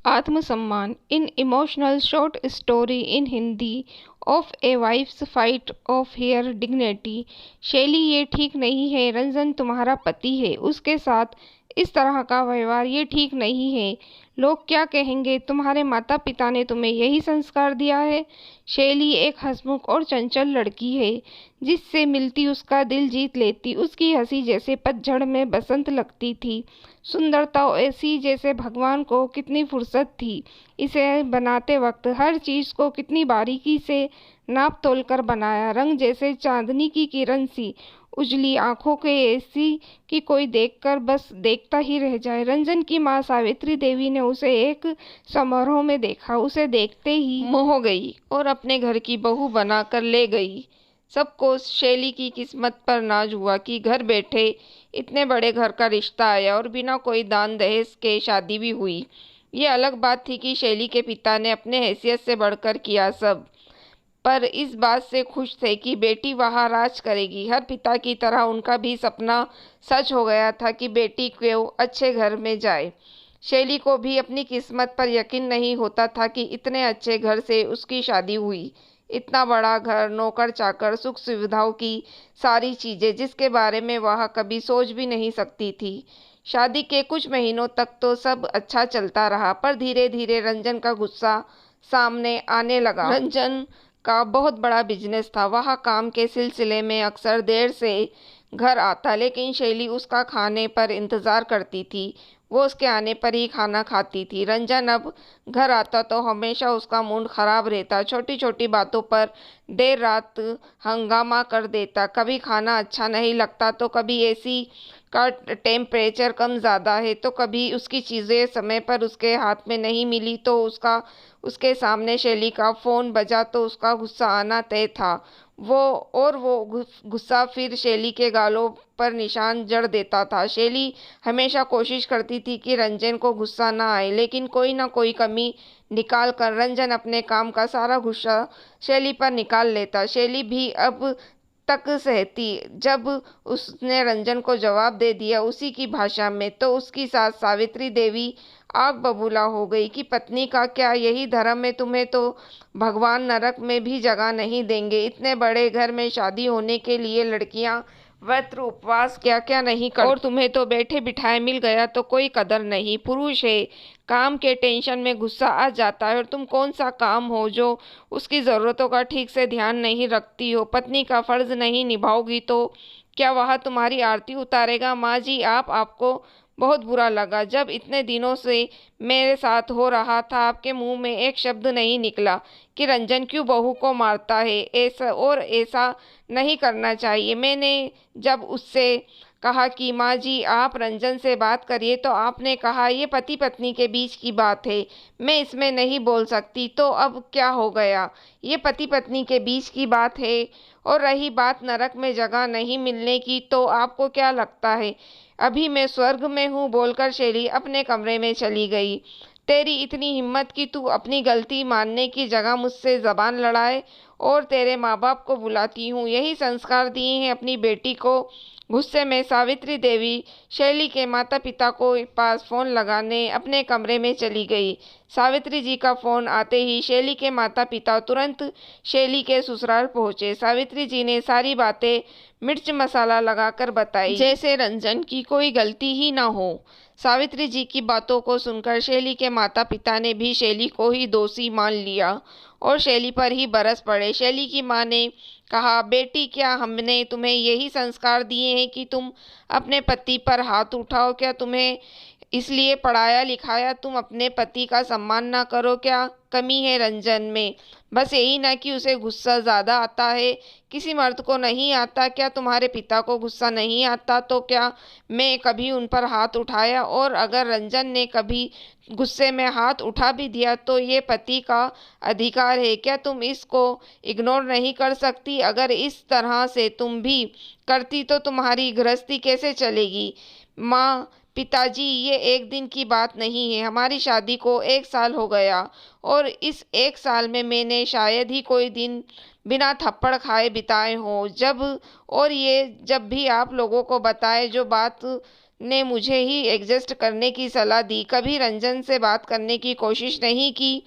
आत्मसम्मान in emotional short story in Hindi of a wife's fight of her dignity. Shaili, ये ठीक नहीं है। रंजन तुम्हारा पति है, उसके साथ इस तरह का व्यवहार ये ठीक नहीं है। लोग क्या कहेंगे? तुम्हारे माता पिता ने तुम्हें यही संस्कार दिया है। शैली एक हंसमुख और चंचल लड़की है, जिससे मिलती उसका दिल जीत लेती। उसकी हंसी जैसे पतझड़ में बसंत लगती थी, सुंदरता ऐसी जैसे भगवान को कितनी फुर्सत थी इसे बनाते वक्त। हर चीज को कितनी बारीकी से नाप तोल कर बनाया। रंग जैसे चांदनी की किरण सी, उजली आंखों के ऐसी कि कोई देखकर बस देखता ही रह जाए। रंजन की माँ सावित्री देवी ने उसे एक समारोह में देखा। उसे देखते ही मोह गई और अपने घर की बहू बनाकर ले गई। सबको शैली की किस्मत पर नाज हुआ कि घर बैठे इतने बड़े घर का रिश्ता आया और बिना कोई दान दहेज के शादी भी हुई। ये अलग बात थी कि शैली के पिता ने अपने हैसियत से बढ़कर किया सब, पर इस बात से खुश थे कि बेटी वहाँ राज करेगी। हर पिता की तरह उनका भी सपना सच हो गया था कि बेटी को अच्छे घर में जाए। शैली को भी अपनी किस्मत पर यकीन नहीं होता था कि इतने अच्छे घर से उसकी शादी हुई। इतना बड़ा घर, नौकर चाकर, सुख सुविधाओं की सारी चीजें जिसके बारे में वह कभी सोच भी नहीं सकती थी। शादी के कुछ महीनों तक तो सब अच्छा चलता रहा, पर धीरे धीरे रंजन का गुस्सा सामने आने लगा। रंजन का बहुत बड़ा बिजनेस था। वह काम के सिलसिले में अक्सर देर से घर आता, लेकिन शैली उसका खाने पर इंतजार करती थी। वो उसके आने पर ही खाना खाती थी। रंजन अब घर आता तो हमेशा उसका मूड खराब रहता। छोटी छोटी बातों पर देर रात हंगामा कर देता। कभी खाना अच्छा नहीं लगता, तो कभी एसी का टेम्परेचर कम ज़्यादा है, तो कभी उसकी चीज़ें समय पर उसके हाथ में नहीं मिली तो उसके सामने शैली का फ़ोन बजा तो उसका गुस्सा आना तय था। वो गुस्सा फिर शैली के गालों पर निशान जड़ देता था। शैली हमेशा कोशिश करती थी कि रंजन को गुस्सा ना आए, लेकिन कोई ना कोई कमी निकाल कर रंजन अपने काम का सारा गुस्सा शैली पर निकाल लेता। शैली भी अब तक सहती। जब उसने रंजन को जवाब दे दिया उसी की भाषा में, तो उसकी सास सावित्री देवी आग बबूला हो गई कि पत्नी का क्या यही धर्म है? तुम्हें तो भगवान नरक में भी जगह नहीं देंगे। इतने बड़े घर में शादी होने के लिए लड़कियां व्रत उपवास क्या क्या नहीं कर, और तुम्हें तो बैठे बिठाए मिल गया तो कोई कदर नहीं। पुरुष है, काम के टेंशन में गुस्सा आ जाता है, और तुम कौन सा काम हो जो उसकी ज़रूरतों का ठीक से ध्यान नहीं रखती हो? पत्नी का फर्ज नहीं निभाओगी तो क्या वह तुम्हारी आरती उतारेगा? माँ जी, आपको बहुत बुरा लगा जब इतने दिनों से मेरे साथ हो रहा था आपके मुंह में एक शब्द नहीं निकला कि रंजन क्यों बहू को मारता है। ऐसा नहीं करना चाहिए। मैंने जब उससे कहा कि माँ जी आप रंजन से बात करिए, तो आपने कहा ये पति पत्नी के बीच की बात है, मैं इसमें नहीं बोल सकती। तो अब क्या हो गया? ये पति पत्नी के बीच की बात है। और रही बात नरक में जगह नहीं मिलने की, तो आपको क्या लगता है अभी मैं स्वर्ग में हूँ? बोलकर शैली अपने कमरे में चली गई। तेरी इतनी हिम्मत कि तू अपनी गलती मानने की जगह मुझसे जबान लड़ाए और तेरे माँ बाप को बुलाती हूँ। यही संस्कार दिए हैं अपनी बेटी को। गुस्से में सावित्री देवी शैली के माता पिता को पास फोन लगाने अपने कमरे में चली गई। सावित्री जी का फोन आते ही शैली के माता पिता तुरंत शैली के ससुराल पहुंचे। सावित्री जी ने सारी बातें मिर्च मसाला लगाकर बताई, जैसे रंजन की कोई गलती ही ना हो। सावित्री जी की बातों को सुनकर शैली के माता पिता ने भी शैली को ही दोषी मान लिया और शैली पर ही बरस पड़े। शैली की माँ ने कहा, बेटी क्या हमने तुम्हें यही संस्कार दिए हैं कि तुम अपने पति पर हाथ उठाओ? क्या तुम्हें इसलिए पढ़ाया लिखाया तुम अपने पति का सम्मान ना करो? क्या कमी है रंजन में? बस यही ना कि उसे गुस्सा ज़्यादा आता है, किसी मर्द को नहीं आता? क्या तुम्हारे पिता को गुस्सा नहीं आता? तो क्या मैं कभी उन पर हाथ उठाया? और अगर रंजन ने कभी गुस्से में हाथ उठा भी दिया तो ये पति का अधिकार है। क्या तुम इसको इग्नोर नहीं कर सकती? अगर इस तरह से तुम भी करती तो तुम्हारी गृहस्थी कैसे चलेगी? माँ, पिताजी, ये एक दिन की बात नहीं है। हमारी शादी को 1 साल हो गया और इस 1 साल में मैंने शायद ही कोई दिन बिना थप्पड़ खाए बिताए हों। जब भी आप लोगों को बताए जो बात ने मुझे ही एडजस्ट करने की सलाह दी। कभी रंजन से बात करने की कोशिश नहीं की।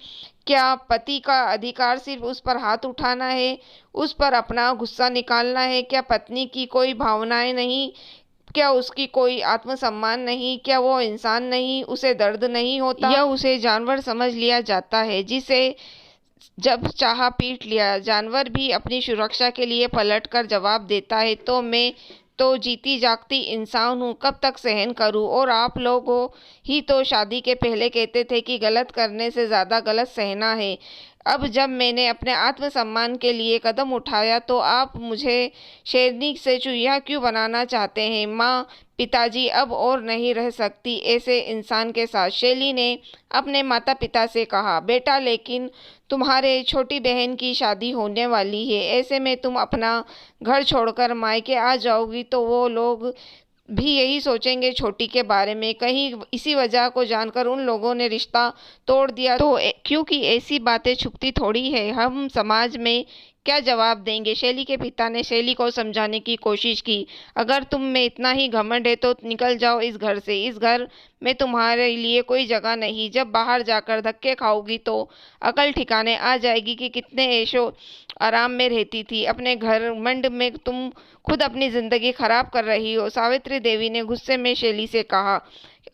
क्या पति का अधिकार सिर्फ उस पर हाथ उठाना है, उस पर अपना गुस्सा निकालना है? क्या पत्नी की कोई भावनाएं नहीं? क्या उसकी कोई आत्मसम्मान नहीं? क्या वो इंसान नहीं? उसे दर्द नहीं होता? या उसे जानवर समझ लिया जाता है जिसे जब चाहा पीट लिया? जानवर भी अपनी सुरक्षा के लिए पलट कर जवाब देता है। तो मैं तो जीती जागती इंसान हूँ, कब तक सहन करूँ? और आप लोगों ही तो शादी के पहले कहते थे कि गलत करने से ज़्यादा गलत सहना है। अब जब मैंने अपने आत्मसम्मान के लिए कदम उठाया तो आप मुझे शेरनी से चूहिया क्यों बनाना चाहते हैं? माँ, पिताजी, अब और नहीं रह सकती ऐसे इंसान के साथ। शैली ने अपने माता पिता से कहा, बेटा लेकिन तुम्हारे छोटी बहन की शादी होने वाली है। ऐसे में तुम अपना घर छोड़कर मायके आ जाओगी तो वो लोग भी यही सोचेंगे छोटी के बारे में। कहीं इसी वजह को जानकर उन लोगों ने रिश्ता तोड़ दिया तो क्योंकि ऐसी बातें छुपती थोड़ी है, हम समाज में क्या जवाब देंगे? शैली के पिता ने शैली को समझाने की कोशिश की। अगर तुम में इतना ही घमंड है तो निकल जाओ इस घर से। इस घर में तुम्हारे लिए कोई जगह नहीं। जब बाहर जाकर धक्के खाओगी तो अकल ठिकाने आ जाएगी कि कितने ऐशो आराम में रहती थी। अपने घमंड में तुम खुद अपनी जिंदगी खराब कर रही हो। सावित्री देवी ने गुस्से में शैली से कहा,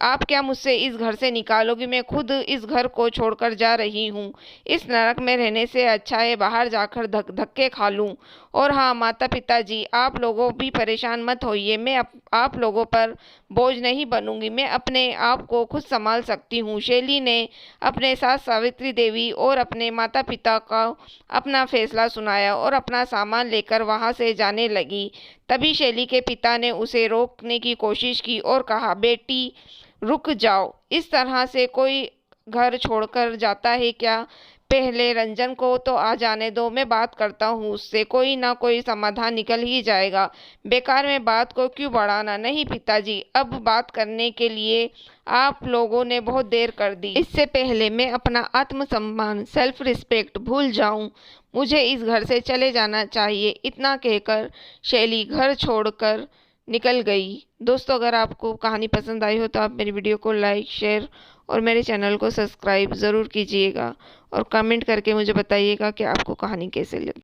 आप क्या मुझसे इस घर से निकालोगी? मैं खुद इस घर को छोड़कर जा रही हूँ। इस नरक में रहने से अच्छा है बाहर जाकर धक्के खा लूँ। और हाँ माता पिताजी, आप लोगों भी परेशान मत होइए। मैं आप लोगों पर बोझ नहीं बनूंगी। मैं अपने आप को खुद संभाल सकती हूँ। शैली ने अपने सास सावित्री देवी और अपने माता पिता का अपना फैसला सुनाया और अपना सामान लेकर वहाँ से जाने लगी। तभी शैली के पिता ने उसे रोकने की कोशिश की और कहा, बेटी रुक जाओ। इस तरह से कोई घर छोड़कर जाता है क्या? पहले रंजन को तो आ जाने दो, मैं बात करता हूँ उससे। कोई ना कोई समाधान निकल ही जाएगा। बेकार में बात को क्यों बढ़ाना? नहीं पिताजी, अब बात करने के लिए आप लोगों ने बहुत देर कर दी। इससे पहले मैं अपना आत्मसम्मान, सेल्फ रिस्पेक्ट भूल जाऊं, मुझे इस घर से चले जाना चाहिए। इतना कहकर शैली घर छोड़कर निकल गई। दोस्तों, अगर आपको कहानी पसंद आई हो तो आप मेरी वीडियो को लाइक, शेयर और मेरे चैनल को सब्सक्राइब ज़रूर कीजिएगा और कमेंट करके मुझे बताइएगा कि आपको कहानी कैसे लगी।